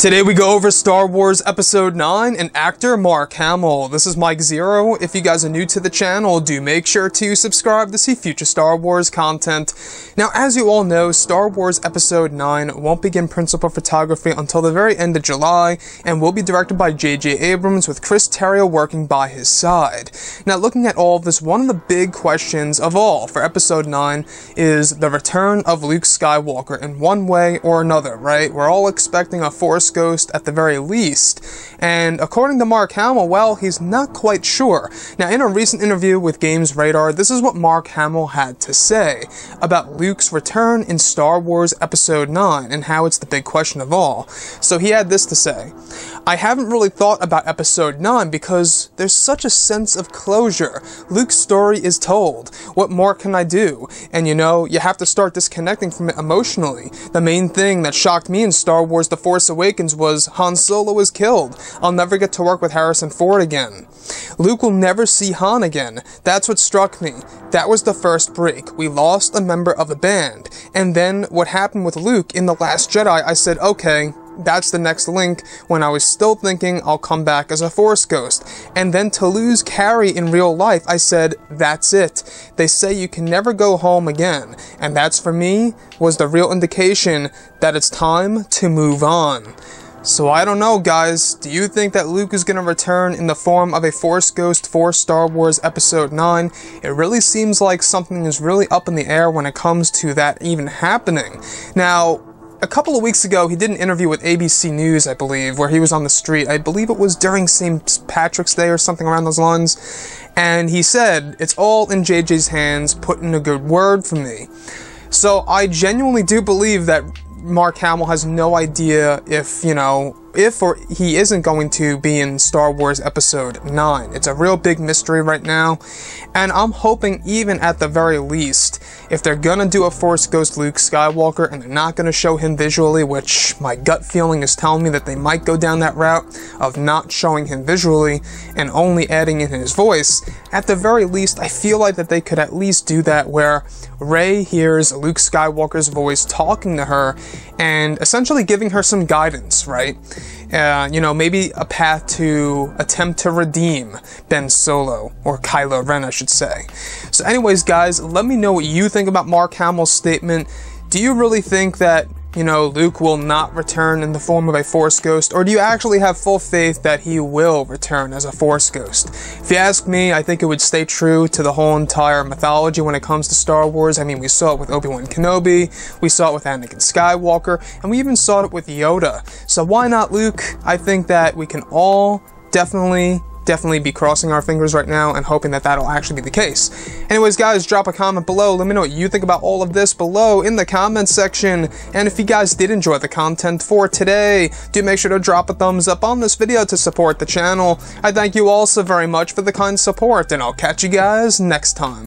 Today we go over Star Wars Episode 9 and actor Mark Hamill. This is Mike Zero. If you guys are new to the channel, do make sure to subscribe to see future Star Wars content. Now, as you all know, Star Wars Episode 9 won't begin principal photography until the very end of July and will be directed by J.J. Abrams with Chris Terrio working by his side. Now, looking at all of this, one of the big questions of all for Episode 9 is the return of Luke Skywalker in one way or another, right? We're all expecting a Force Ghost at the very least, and according to Mark Hamill, well, he's not quite sure. Now, in a recent interview with Games Radar, this is what Mark Hamill had to say about Luke's return in Star Wars Episode 9 and how it's the big question of all. So he had this to say: "I haven't really thought about Episode 9 because there's such a sense of closure. Luke's story is told. What more can I do? And you know, you have to start disconnecting from it emotionally. The main thing that shocked me in Star Wars The Force Awakens was Han Solo was killed. I'll never get to work with Harrison Ford again. Luke will never see Han again. That's what struck me. That was the first break. We lost a member of the band. And then what happened with Luke in The Last Jedi, I said, okay, that's the next link, when I was still thinking I'll come back as a Force Ghost. And then to lose Carrie in real life, I said, that's it. They say you can never go home again. And that's, for me, was the real indication that it's time to move on." So I don't know, guys. Do you think that Luke is going to return in the form of a Force Ghost for Star Wars Episode 9? It really seems like something is really up in the air when it comes to that even happening. Now, a couple of weeks ago, he did an interview with ABC News, I believe, where he was on the street. I believe it was during St. Patrick's Day or something around those lines. And he said, "It's all in JJ's hands, put in a good word for me." So I genuinely do believe that Mark Hamill has no idea if or he isn't going to be in Star Wars Episode 9. It's a real big mystery right now, and I'm hoping even at the very least, if they're gonna do a Force Ghost Luke Skywalker and they're not gonna show him visually, which my gut feeling is telling me that they might go down that route of not showing him visually and only adding in his voice, at the very least, I feel like that they could at least do that where Rey hears Luke Skywalker's voice talking to her and essentially giving her some guidance, right? Maybe a path to attempt to redeem Ben Solo, or Kylo Ren, I should say. So anyways, guys, let me know what you think about Mark Hamill's statement. Do you really think that, Luke will not return in the form of a Force Ghost, or do you actually have full faith that he will return as a Force Ghost? If you ask me, I think it would stay true to the whole entire mythology when it comes to Star Wars. I mean, we saw it with Obi-Wan Kenobi, we saw it with Anakin Skywalker, and we even saw it with Yoda. So why not Luke? I think that we can all definitely be crossing our fingers right now and hoping that that'll actually be the case. Anyways, guys, drop a comment below. Let me know what you think about all of this below in the comments section. And if you guys did enjoy the content for today, do make sure to drop a thumbs up on this video to support the channel. I thank you all so very much for the kind support, and I'll catch you guys next time.